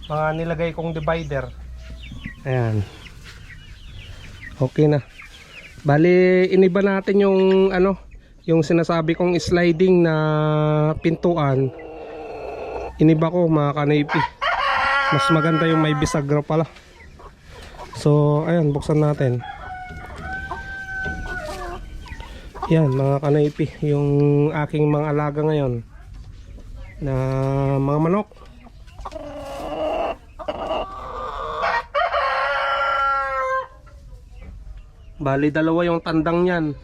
mga nilagay kong divider. Ayan. Okay na. Bali, iniba natin yung ano, yung sinasabi kong sliding na pintuan. Iniba ko mga kanipi. Mas maganda yung may bisagra pala. So, ayan, buksan natin. Yan mga kanipi, yung aking mga alaga ngayon na mga manok. Bali, dalawa yung tandang yan.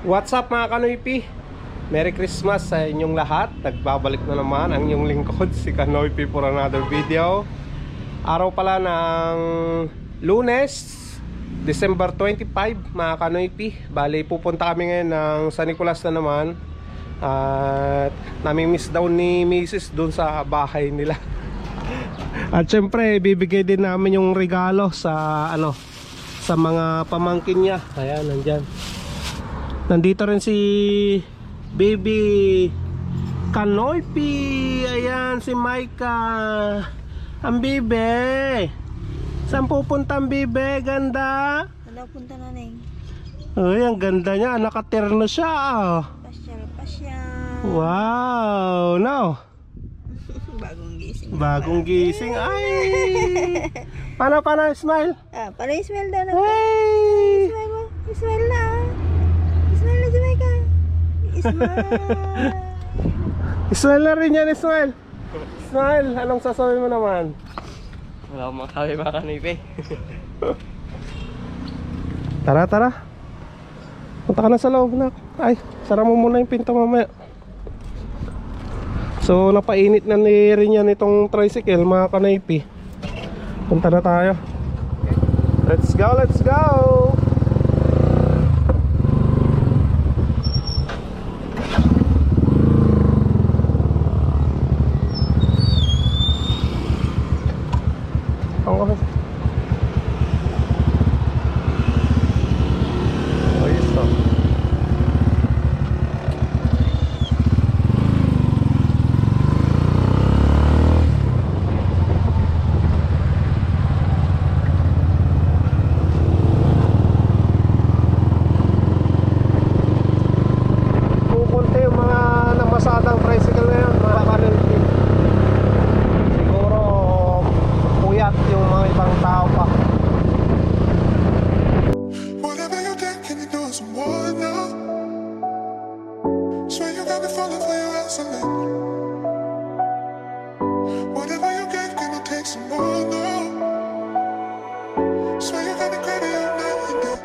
What's up mga kanoypi? Merry Christmas sa inyong lahat. Nagbabalik na naman ang inyong lingkod, si Kanoypi, for another video. Araw pala ng Lunes, December 25 mga kanoypi. Bali, pupunta kami ngayon ng San Nicolas na naman. At nami-miss daw ni Mrs. dun sa bahay nila. At syempre bibigay din namin yung regalo sa ano, sa mga pamangkin niya. Ayan, nandyan. Nandito rin si Baby Kanoypi. Ayan si Maika. Ang bibe. Saan pupunta ang bibe? Ganda. Wala punta na Neng. Ay, ang ganda niya. Nakaterno siya. Pasyal. Wow, no. Bagong gising. Bagong gising. Ay. Paano, smile? Para smile daw na. Hey. Smile mo. Smile na. Smile na si Maika. Smile. Smile na rin yan, smile. Smile, anong sasabihin mo naman? Wala akong makasabi mga kanipi. Tara. Punta ka na sa loob na. Ay, sara mo muna yung pinto mamaya. So, napainit na ni rin yan itong tricycle mga kanaypi. Punta na tayo. Let's go! Ang ayos to. Kukunti yung mga namasadang tricycle na yun, mga kanilpi. Siguro puyat yung mga ibang tao pa. Whatever you did, can you do some more now? Swear you got me falling for your ass and then whatever you get, can you take some more now? Swear you got me craving all night and day.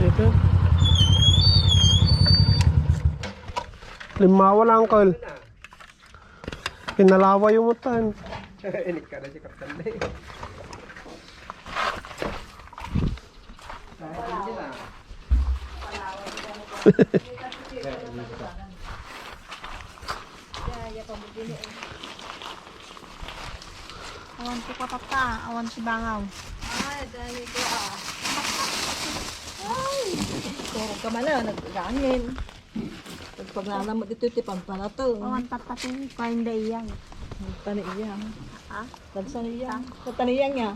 Ito. Limawa na uncle. Pinalawa yung mutan. Inik ka na si Kaptan na eh. Awan si Patata. Awan si Bangaw. Ay, dali ko Turo ka man na, nag-angin. Pag nanamot dito, tipampa na to. Awan tatatin. Kain da iyang. Taniyang. Ha? Taniyang. Taniyang niya.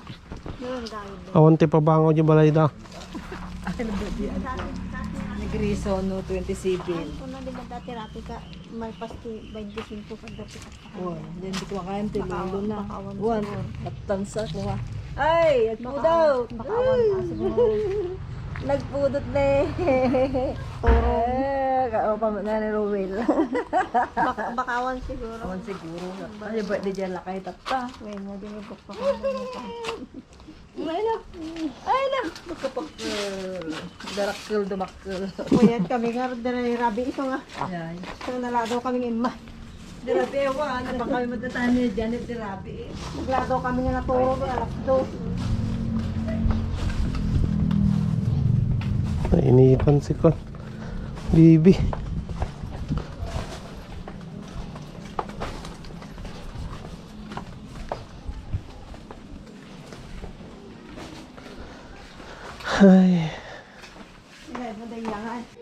Doon gawin. Awanti pa bango di balay da. Negriso no 27. Ito na na dati rati ka, may pasti 25 pag dati ka. Hindi ko makain. Tinulo na. Baka Wan. Natansa ko ha. Ay! Nagpudot! Baka awan siguro. Nagpudot na eh. Kao pa na ni Rowel. Baka awan siguro. Awan siguro. Ay, birthday dyan lakay tapta. Ngayon mo din yung bukpa ko. Ay na! Ay na! Makapakil. Darakil, dumakil. Kuyat kami nga, dali rabi ito nga. Ay. So nalado kaming imma. Dirabi, ewan. Ano ba kami matatahan ni Janet Dirabi? Naglado kami nga naturo doon, alas 2. Nainipan si Kon. Bibi. Ay.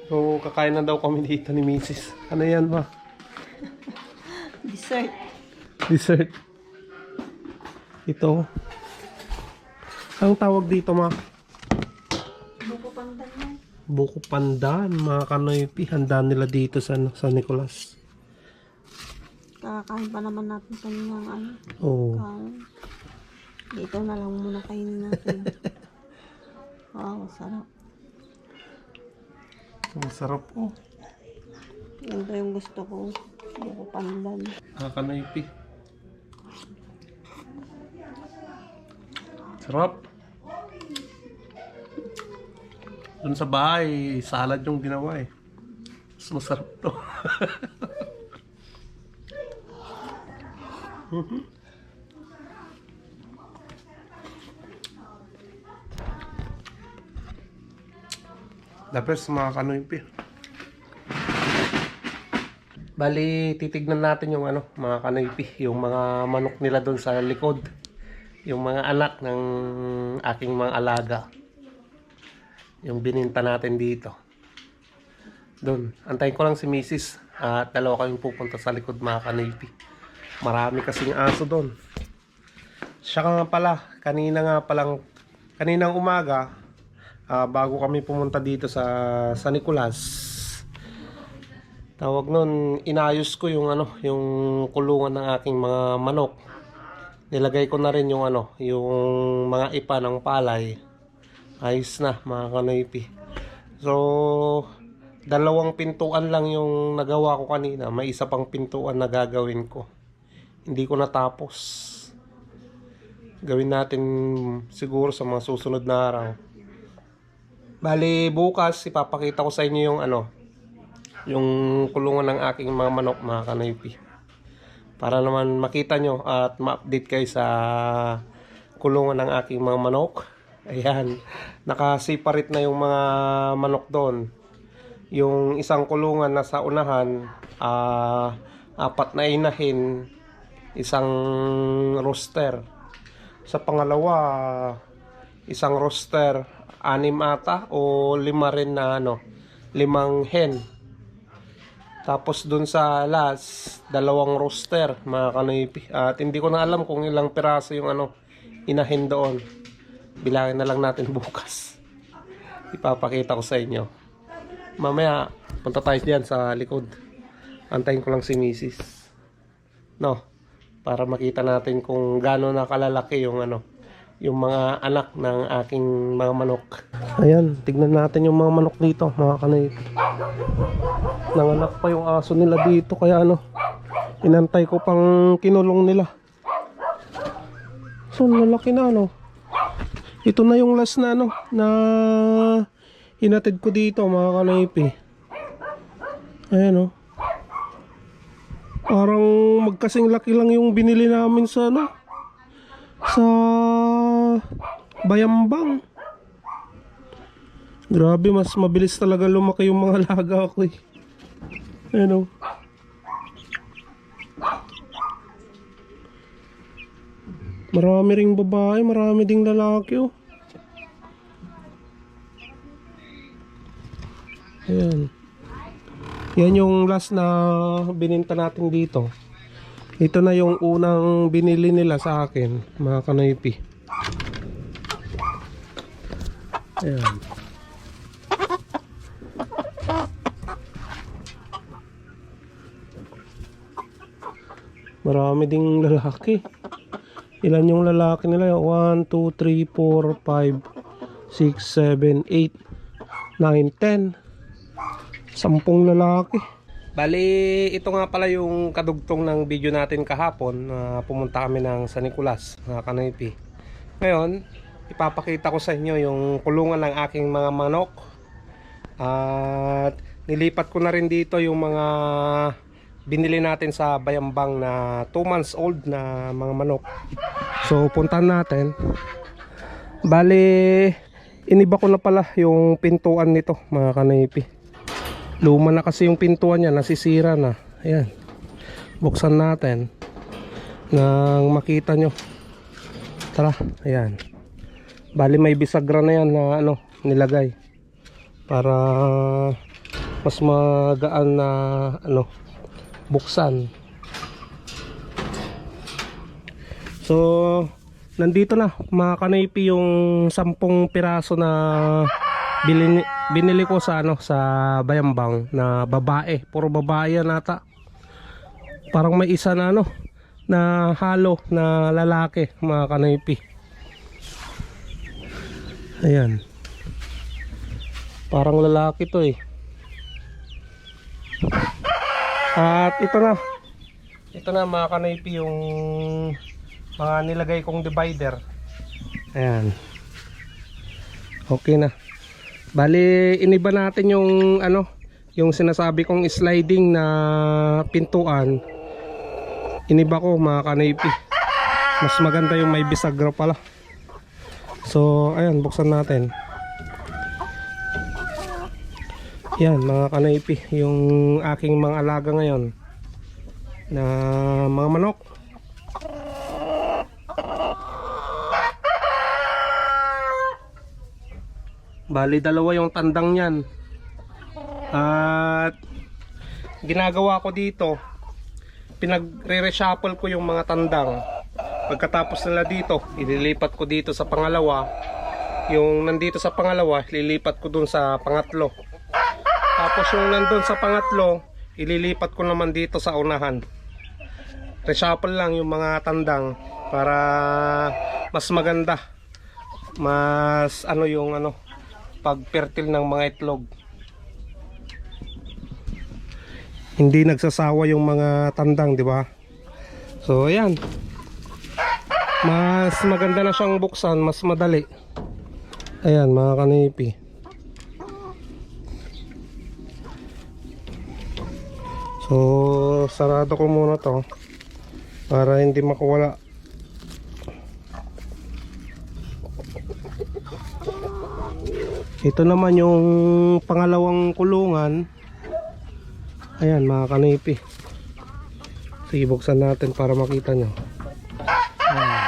So, kakain na daw kami dito ni Mrs. Ano yan ba? Dessert. Dessert. Ito. Ang tawag dito, ma? Buko pandan yan. Buko pandan, mga kanoypi. Handa nila dito sa Nicolas. Kakakain pa naman natin kanina ng ano. Oo. Dito na lang muna kainin natin. Wow, sarap. Ang sarap po. Yan ba yung gusto ko? Buko pandan. Mga kanoypi. Sarap. Doon sa bahay, salad yung ginawa eh. Mas masarap to. The best, mga kanoypi. Bali, titignan natin yung ano, mga kanoypi, yung mga manok nila doon sa likod. Yung mga anak ng aking mga alaga. Yung bininta natin dito. Doon, antayin ko lang si Mrs. At dalawa kaming pupunta sa likod, mga kanoypi. Marami kasing aso doon. Siya nga pala, kaninang umaga, bago kami pumunta dito sa Nicolas, tawag nun, inayos ko yung yung kulungan ng aking mga manok. Nilagay ko na rin yung yung mga ipa ng palay. Ayos na, mga kanoypi. So, dalawang pintuan lang yung nagawa ko kanina. May isa pang pintuan na gagawin ko. Hindi ko natapos. Gawin natin siguro sa mga susunod na araw. Bali, bukas ipapakita ko sa inyo yung yung kulungan ng aking mga manok, mga kanoypi. Para naman makita nyo at ma-update kayo sa kulungan ng aking mga manok. Ayan, naka-separate na yung mga manok doon. Yung isang kulungan na sa unahan, 4 na inahin, isang rooster. Sa pangalawa, isang rooster, 6 ata o 5 rin na 5 hen. Tapos dun sa last, 2 rooster, mga kanoypi. At hindi ko na alam kung ilang piraso yung inahin doon. Bilangin na lang natin bukas. Ipapakita ko sa inyo. Mamaya, punta tayo diyan sa likod. Antayin ko lang si Mrs. No? Para makita natin kung gaano na kalalaki yung yung mga anak ng aking mga manok. Ayan, tignan natin yung mga manok dito, mga kanoypi. Nanganak pa yung aso nila dito, kaya inantay ko pang kinulong nila. So, lalaki na Ito na yung last na na hinatid ko dito, mga kanoypi. Ayan Parang magkasing laki lang yung binili namin sa sa Bayambang. Grabe, mas mabilis talaga lumaki yung mga alaga ko eh. Ayan Marami ring babae, marami ding lalaki Ayan. Yan yung last na bininta natin dito. Ito na yung unang binili nila sa akin, mga kanoypi. Ayan. Marami ding lalaki. Ilan yung lalaki nila? 1, 2, 3, 4, 5, 6, 7, 8, 9, 10. 10 lalaki. Bali, ito nga pala yung kadugtong ng video natin kahapon na pumunta kami ng San Nicolas, mga kanoypi. Ngayon, ipapakita ko sa inyo yung kulungan ng aking mga manok. At nilipat ko na rin dito yung mga binili natin sa Bayambang na 2 months old na mga manok. So, puntahan natin. Bali, iniba ko na pala yung pintuan nito, mga kanoypi. Luma na kasi yung pintuan niya, nasisira na. Ayan. Buksan natin nang makita nyo. Tara, ayan. Bali may bisagra na yan na nilagay para mas magaan na buksan. So, nandito na mga kanoypi yung 10 piraso na binili ko sa sa Bayambang na babae. Puro babae yan ata. Parang may isa na na halo na lalaki, mga kanoypi. Ayan. Parang lalaki to eh. At ito na. Ito na mga kanoypi yung mga nilagay kong divider. Ayan. Okay na. Bali, iniba natin yung yung sinasabi kong sliding na pintuan. Iniba ko, mga kanoypi. Mas maganda yung may bisagra pala. So, ayan, buksan natin. Yan, mga kanoypi, yung aking mga alaga ngayon na mga manok. Bali, 2 yung tandang yan. At ginagawa ko dito, pinagre-reshuffle ko yung mga tandang. Pagkatapos nila dito, ililipat ko dito sa pangalawa. Yung nandito sa pangalawa, ililipat ko dun sa pangatlo. Tapos yung nandun sa pangatlo, ililipat ko naman dito sa unahan. Reshuffle lang yung mga tandang para mas maganda. Mas yung pag-fertile ng mga itlog. Hindi nagsasawa yung mga tandang, di ba? So, ayan. Mas maganda na siyang buksan, mas madali. Ayan, mga kanipi. So, sarado ko muna to para hindi makawala. Ito naman yung pangalawang kulungan. Ayan, mga kanipi. Sige, buksan natin para makita nyo. Ayan.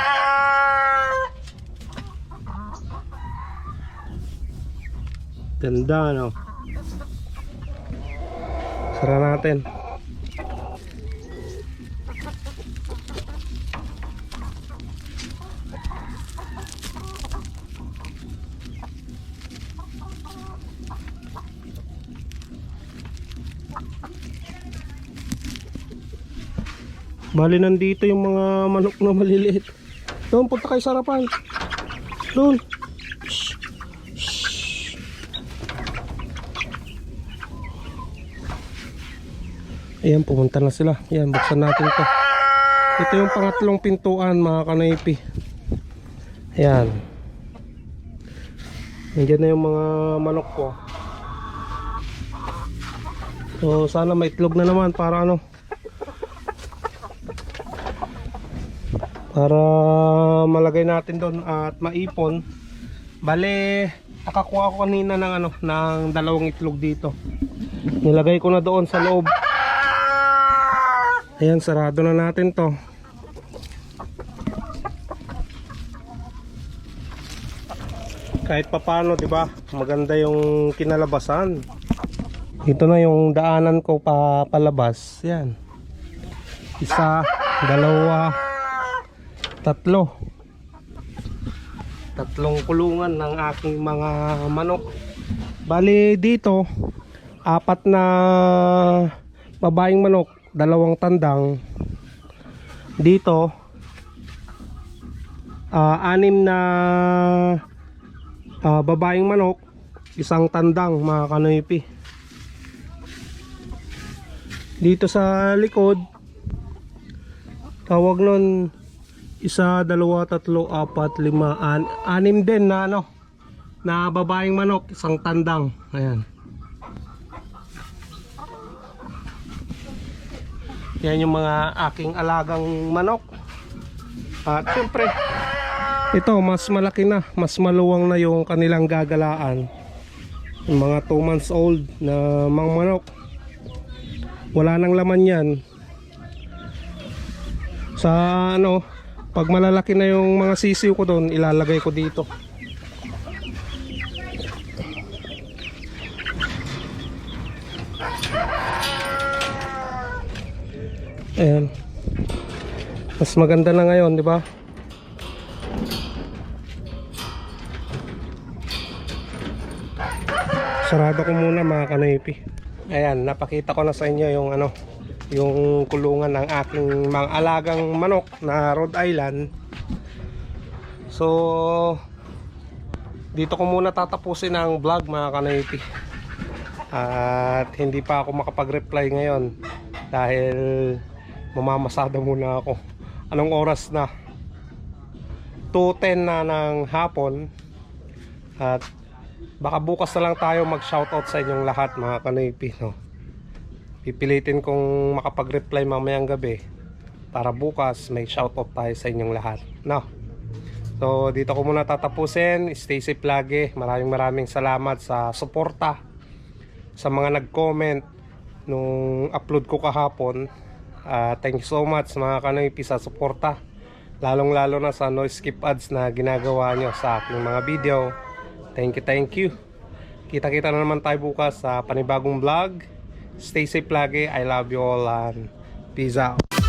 Ganda, no? Sara natin. Bali, nandito yung mga manok na maliliit. Doon, punta kayo sa harapan. Doon. Shhh. Shhh. Ayan, pumunta na sila. Ayan, buksan natin ito. Ito yung pangatlong pintuan, mga kanipi. Ayan. Nandiyan na yung mga manok ko. So, sana may itlog na naman para para malagay natin doon at maipon. Bale, nakakuha ko kanina ng ng 2 itlog dito. Nilagay ko na doon sa loob. Ayan, sarado na natin to. Kahit papano, 'di ba? Maganda yung kinalabasan. Ito na yung daanan ko palabas. Yan. 1, 2, 3 kulungan ng aking mga manok. Bali dito 4 na babaeng manok, 2 tandang. Dito, anim na babaeng manok, isang tandang mga kanoypi. Dito sa likod, tawag nun, 1, 2, 3, 4, 5, 6 din na na babaeng manok, isang tandang. Ayan. Yan yung mga aking alagang manok. At syempre, ito mas malaki na, mas maluwang na yung kanilang gagalaan. Yung mga 2 months old na mga manok, wala nang laman yan. Sa pag malalaki na yung mga sisiw ko doon, ilalagay ko dito. Ayan. Mas maganda na ngayon, di ba? Sarado ko muna mga kanoypi. Ayan, napakita ko na sa inyo yung yung kulungan ng aking mga alagang manok na Rhode Island. So dito ko muna tatapusin ang vlog mga kanoypi. At hindi pa ako makapag-reply ngayon dahil mamamasada muna ako. Anong oras na? 2:10 na ng hapon. At baka bukas na lang tayo mag-shoutout sa inyong lahat mga kanoypi, no? Pipilitin kong makapag-reply mamayang gabi para bukas may shoutout tayo sa inyong lahat, no? So dito ko muna tatapusin. Stay safe lagi. Maraming salamat sa suporta, sa mga nag-comment nung upload ko kahapon. Thank you so much mga kanoypi sa suporta, lalong lalo na sa no skip ads na ginagawa nyo sa aking mga video. Thank you. Kita-kita na naman tayo bukas sa panibagong vlog. Stay safe lagi. I love you all and peace out.